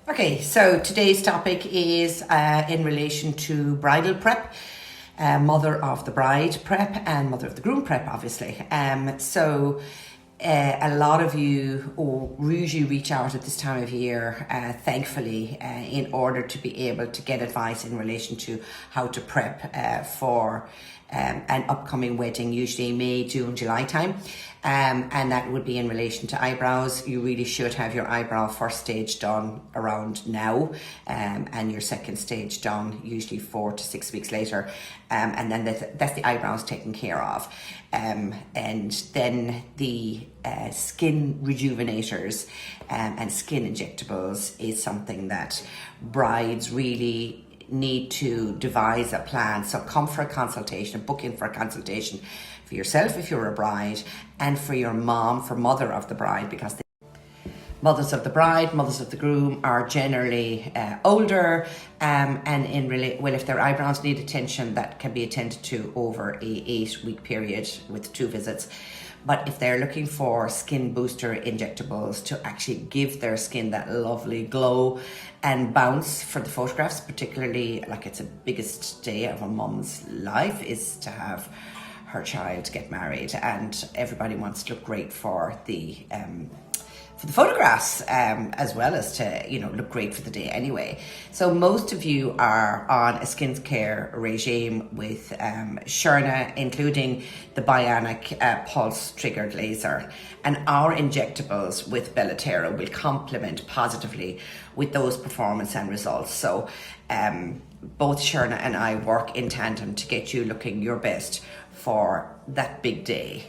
Okay, so today's topic is in relation to bridal prep, mother of the bride prep and mother of the groom prep, obviously. A lot of you usually reach out at this time of year, thankfully, in order to be able to get advice in relation to how to prep for an upcoming wedding, usually May, June, July time. And that would be in relation to eyebrows. You really should have your eyebrow first stage done around now, and your second stage done usually 4 to 6 weeks later. And then that's the eyebrows taken care of. And then the skin rejuvenators and skin injectables is something that brides really need to devise a plan. So come for a consultation, book in for a consultation for yourself if you're a bride, and for your mom, for mother of the bride, because mothers of the bride, mothers of the groom are generally older, and if their eyebrows need attention, that can be attended to over a 8-week period with 2 visits. But if they're looking for skin booster injectables to actually give their skin that lovely glow and bounce for the photographs, particularly like it's the biggest day of a mum's life is to have her child get married, and everybody wants to look great for the photographs, as well as to look great for the day anyway. So most of you are on a skincare regime with Sherna, including the bionic pulse triggered laser, and our injectables with Bellatero will complement positively with those performance and results. So both Sherna and I work in tandem to get you looking your best for that big day.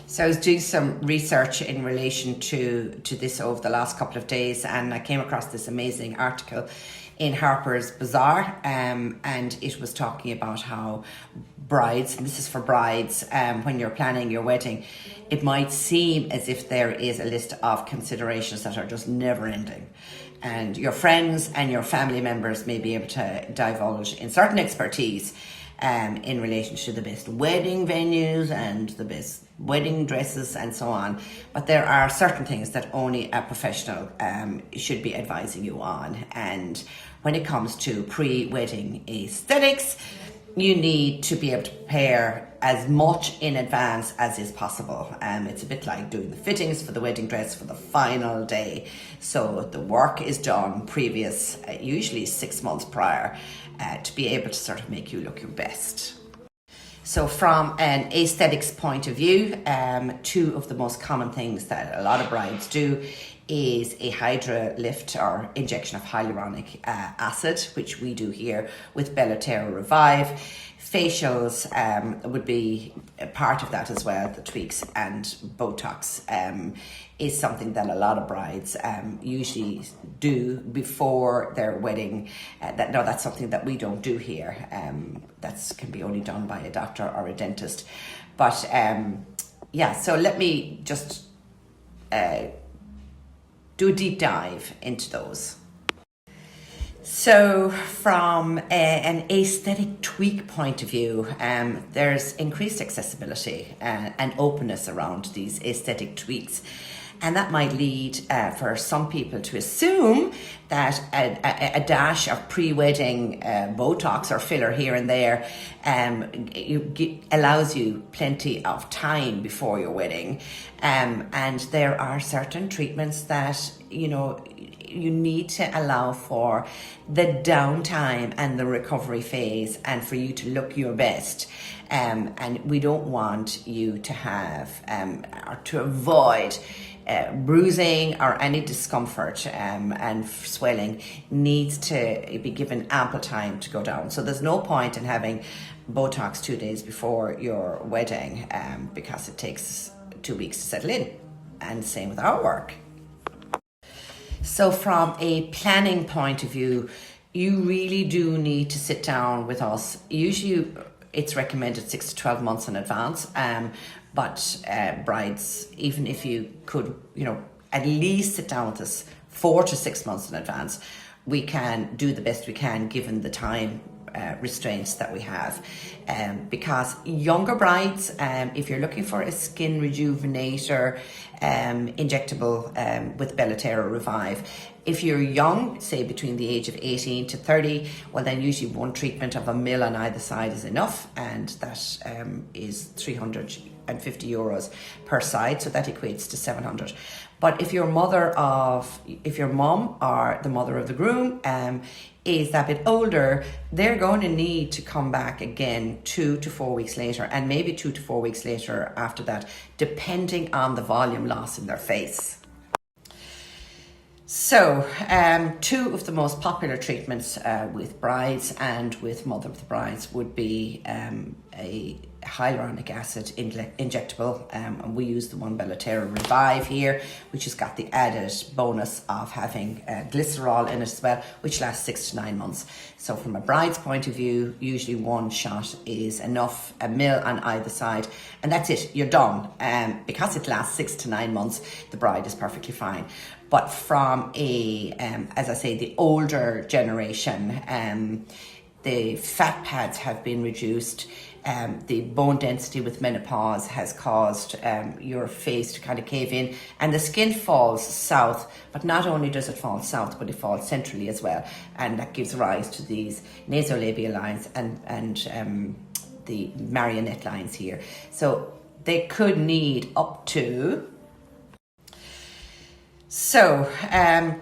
So I was doing some research in relation to this over the last couple of days, and I came across this amazing article in Harper's Bazaar, and it was talking about how brides, and this is for brides, when you're planning your wedding, it might seem as if there is a list of considerations that are just never ending. And your friends and your family members may be able to divulge in certain expertise in relation to the best wedding venues and the best wedding dresses and so on. But there are certain things that only a professional should be advising you on. And when it comes to pre-wedding aesthetics, you need to be able to prepare as much in advance as is possible. It's a bit like doing the fittings for the wedding dress for the final day. So the work is done previous, usually 6 months prior, to be able to sort of make you look your best. So from an aesthetics point of view, 2 of the most common things that a lot of brides do is a Hydra lift or injection of hyaluronic acid, which we do here with Bellatero Revive. Facials would be a part of that as well, the tweaks, and Botox is something that a lot of brides usually do before their wedding. That's something that we don't do here. That can be only done by a doctor or a dentist. But so let me just do a deep dive into those. So from an aesthetic tweak point of view, there's increased accessibility and openness around these aesthetic tweaks. And that might lead for some people to assume that a dash of pre-wedding Botox or filler here and there allows you plenty of time before your wedding. And there are certain treatments that, you need to allow for the downtime and the recovery phase and for you to look your best. And we don't want you to have or to avoid bruising or any discomfort, and swelling needs to be given ample time to go down. So there's no point in having Botox 2 days before your wedding, because it takes 2 weeks to settle in, and same with our work. So from a planning point of view, you really do need to sit down with us. Usually it's recommended 6 to 12 months in advance. But brides, even if you could, at least sit down with us 4 to 6 months in advance, we can do the best we can given the time restraints that we have. Because younger brides, if you're looking for a skin rejuvenator injectable with Bellaterra Revive, if you're young, say between the age of 18 to 30, well then usually one treatment of 1 ml on either side is enough, and that is €350 per side, so that equates to 700. But if your mom or the mother of the groom is that bit older, they're going to need to come back again 2 to 4 weeks later, and maybe 2 to 4 weeks later after that, depending on the volume loss in their face. So, two of the most popular treatments with brides and with mother of the brides would be a hyaluronic acid injectable, and we use the one Bellaterra Revive here, which has got the added bonus of having glycerol in it as well, which lasts 6 to 9 months. So from a bride's point of view, usually one shot is enough, 1 ml on either side, and that's it, you're done. Because it lasts 6 to 9 months, the bride is perfectly fine. But from as I say, the older generation, the fat pads have been reduced. The bone density with menopause has caused your face to kind of cave in, and the skin falls south. But not only does it fall south, but it falls centrally as well, and that gives rise to these nasolabial lines and the marionette lines here. So they could need up to. So,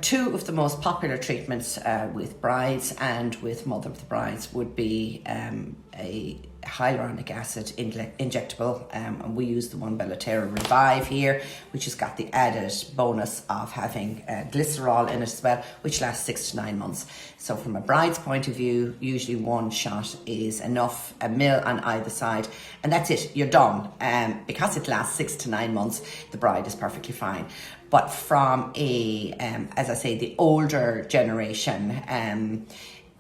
two of the most popular treatments with brides and with mother of the brides would be a hyaluronic acid injectable, and we use the one Bellaterra Revive here, which has got the added bonus of having glycerol in it as well, which lasts 6 to 9 months. So from a bride's point of view, usually one shot is enough, 1 ml on either side, and that's it, you're done. Because it lasts 6 to 9 months, the bride is perfectly fine. But from as I say, the older generation,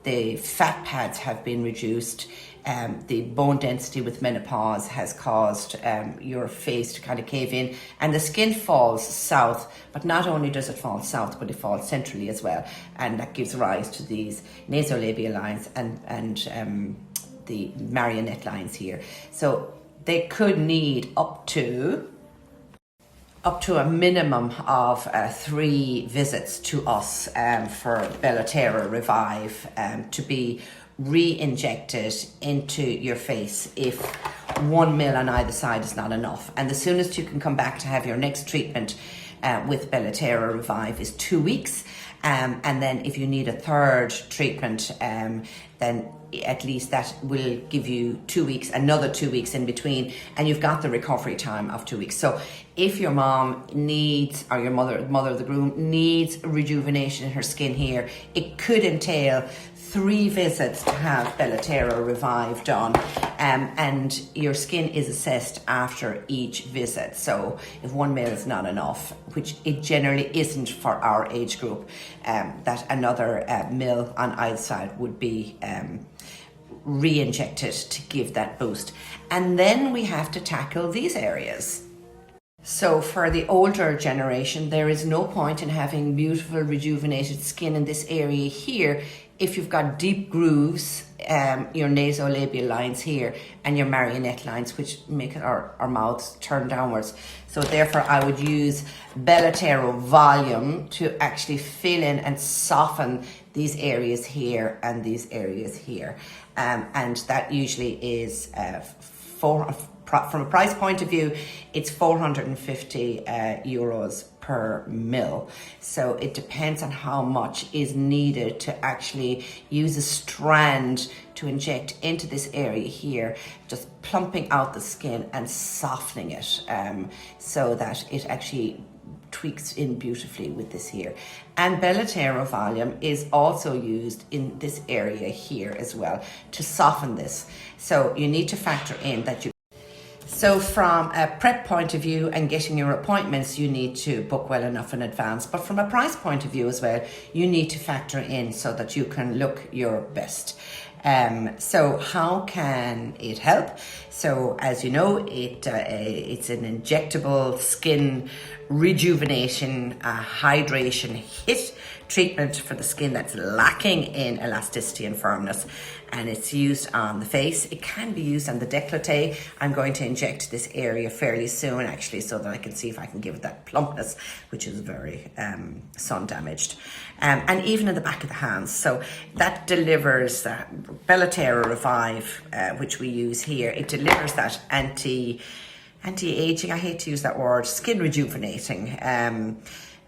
the fat pads have been reduced. The bone density with menopause has caused your face to kind of cave in, and the skin falls south. But not only does it fall south, but it falls centrally as well, and that gives rise to these nasolabial lines and the marionette lines here. So they could need up to a minimum of 3 visits to us for Bellaterra Revive to be re-injected into your face if 1 ml on either side is not enough. And the soonest you can come back to have your next treatment with Bellaterra Revive is 2 weeks. And then if you need a third treatment, then at least that will give you 2 weeks, another 2 weeks in between, and you've got the recovery time of 2 weeks. So if your mom needs, or your mother of the groom needs rejuvenation in her skin here, it could entail 3 visits to have Bellaterra Revive done, and your skin is assessed after each visit. So if 1 ml is not enough, which it generally isn't for our age group, that another ml on either side would be re-injected to give that boost. And then we have to tackle these areas. So for the older generation, there is no point in having beautiful rejuvenated skin in this area here if you've got deep grooves, your nasolabial lines here and your marionette lines, which make our mouths turn downwards. So therefore I would use Bellaterra Volume to actually fill in and soften these areas here and these areas here. And that usually is from a price point of view, it's €450 per mil. So it depends on how much is needed to actually use a strand to inject into this area here, just plumping out the skin and softening it so that it actually tweaks in beautifully with this here. And Bellaterra Volume is also used in this area here as well to soften this. So you need to factor in that So from a prep point of view and getting your appointments, you need to book well enough in advance. But from a price point of view as well, you need to factor in so that you can look your best. So how can it help? So as you know, it's an injectable skin rejuvenation, hydration hit treatment for the skin that's lacking in elasticity and firmness, and it's used on the face. It can be used on the décolleté. I'm going to inject this area fairly soon, actually, so that I can see if I can give it that plumpness, which is very sun damaged, and even in the back of the hands. So that delivers Bellatera Revive, which we use here. It delivers that anti-aging, I hate to use that word, skin rejuvenating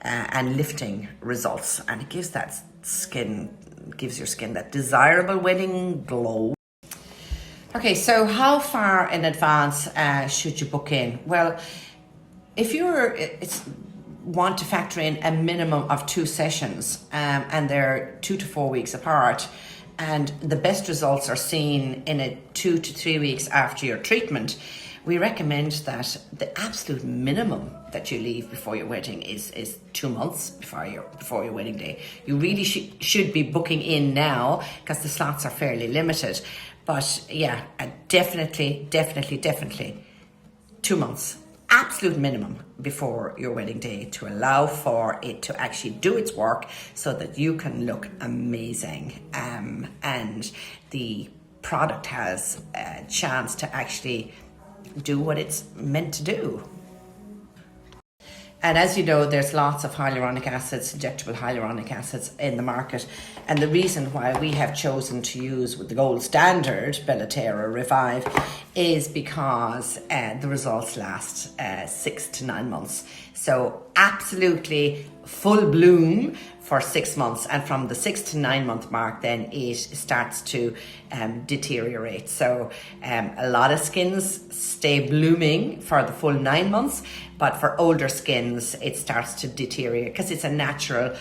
and lifting results, and it gives that gives your skin that desirable wedding glow. Okay, so how far in advance should you book in? Well, if want to factor in a minimum of 2 sessions, and they're 2 to 4 weeks apart, and the best results are seen in 2 to 3 weeks after your treatment, we recommend that the absolute minimum that you leave before your wedding is 2 months before your wedding day. You really should be booking in now, because the slots are fairly limited. But yeah, definitely 2 months, absolute minimum before your wedding day, to allow for it to actually do its work so that you can look amazing, and the product has a chance to actually do what it's meant to do. And as you know, there's lots of hyaluronic acids, injectable hyaluronic acids in the market. And the reason why we have chosen to use with the gold standard, Bellatera Revive, is because the results last 6 to 9 months. So absolutely full bloom for 6 months, and from the 6 to 9 month mark, then it starts to deteriorate. So a lot of skins stay blooming for the full 9 months, but for older skins, it starts to deteriorate because it's a natural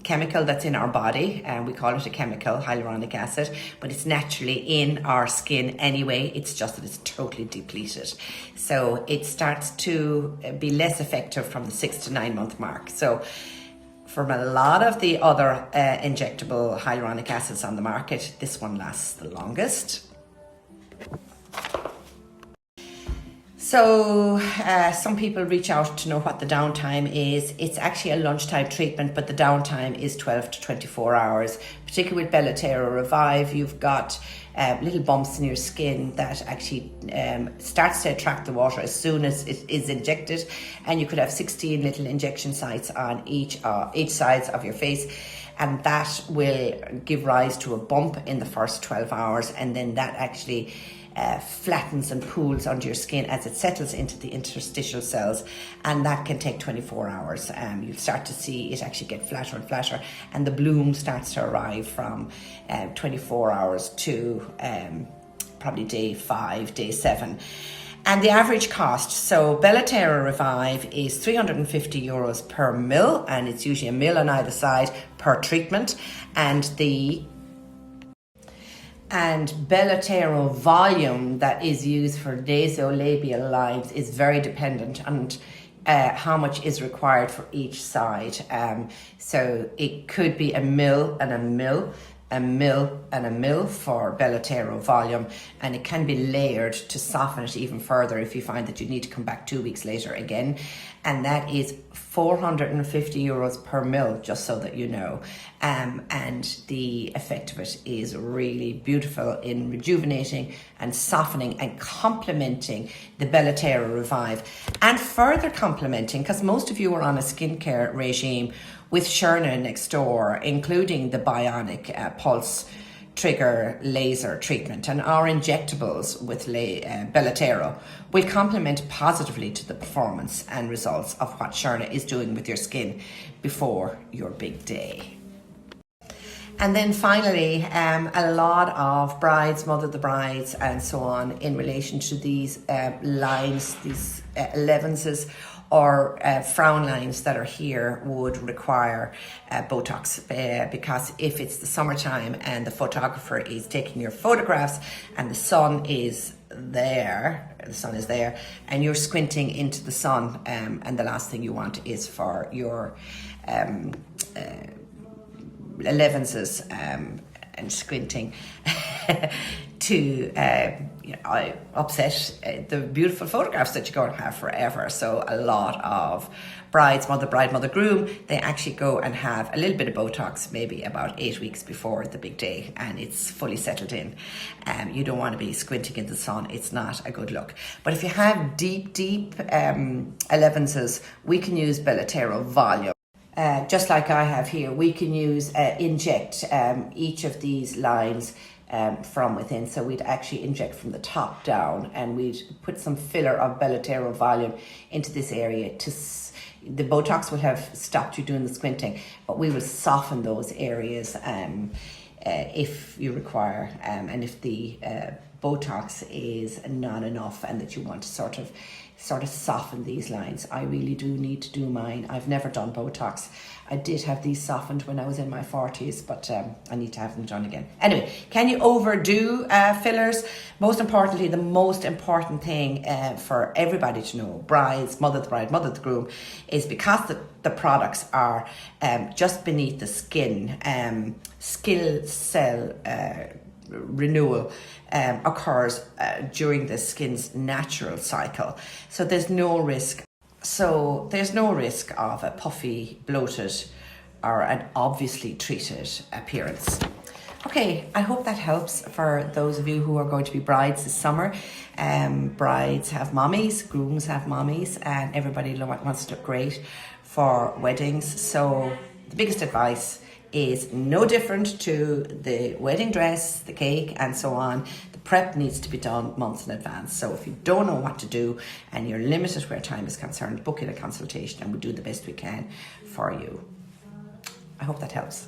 chemical that's in our body, and we call it a chemical, hyaluronic acid, but it's naturally in our skin anyway. It's just that it's totally depleted. So it starts to be less effective from the 6 to 9 month mark. So from a lot of the other injectable hyaluronic acids on the market, this one lasts the longest. So some people reach out to know what the downtime is. It's actually a lunchtime treatment, but the downtime is 12 to 24 hours. Particularly with Bellatera Revive, you've got little bumps in your skin that actually starts to attract the water as soon as it is injected, and you could have 16 little injection sites on each sides of your face, and that will give rise to a bump in the first 12 hours, and then that actually flattens and pools under your skin as it settles into the interstitial cells, and that can take 24 hours. You'll start to see it actually get flatter and flatter, and the bloom starts to arrive from 24 hours to probably day 5, day 7. And the average cost, so Bellatera Revive is €350 per mil, and it's usually a mil on either side per treatment, and Bellatera volume that is used for nasolabial lines is very dependent on how much is required for each side. So it could be a mil and a mil, a mil and a mil for Bellatera volume, and it can be layered to soften it even further if you find that you need to come back 2 weeks later again. And that is €450 per mil, just so that you know. And the effect of it is really beautiful in rejuvenating and softening and complementing the Bellatera Revive, and further complementing, because most of you are on a skincare regime with Sherna next door, including the bionic pulse trigger laser treatment, and our injectables with Bellatera will complement positively to the performance and results of what Sherna is doing with your skin before your big day. And then finally, a lot of brides, mother the brides and so on, in relation to these lines, these 11s or frown lines that are here, would require Botox, because if it's the summertime and the photographer is taking your photographs and the sun is there, and you're squinting into the sun, and the last thing you want is for your 11s and squinting to upset the beautiful photographs that you're going to have forever. So a lot of brides, bride, mother, groom, they actually go and have a little bit of Botox maybe about 8 weeks before the big day, and it's fully settled in. You don't want to be squinting in the sun. It's not a good look. But if you have deep 11s, we can use Belotero Volume. Just like I have here, we can use inject each of these lines from within. So we'd actually inject from the top down, and we'd put some filler of Belotero Volume into this area. The Botox would have stopped you doing the squinting, but we will soften those areas if you require, and if the Botox is not enough and that you want to sort of soften these lines. I really do need to do mine. I've never done Botox. I did have these softened when I was in my 40s, but I need to have them done again. Anyway, can you overdo fillers? Most importantly, the most important thing for everybody to know, brides, mother the bride, mother the groom, is because the products are just beneath the skin, skill cell renewal occurs during the skin's natural cycle. So there's no risk. So there's no risk of a puffy, bloated, or an obviously treated appearance. Okay, I hope that helps for those of you who are going to be brides this summer. Brides have mommies, grooms have mommies, and everybody wants to look great for weddings. So the biggest advice is no different to the wedding dress, the cake, and so on. The prep needs to be done months in advance. So if you don't know what to do and you're limited where time is concerned, book in a consultation and we'll do the best we can for you. I hope that helps.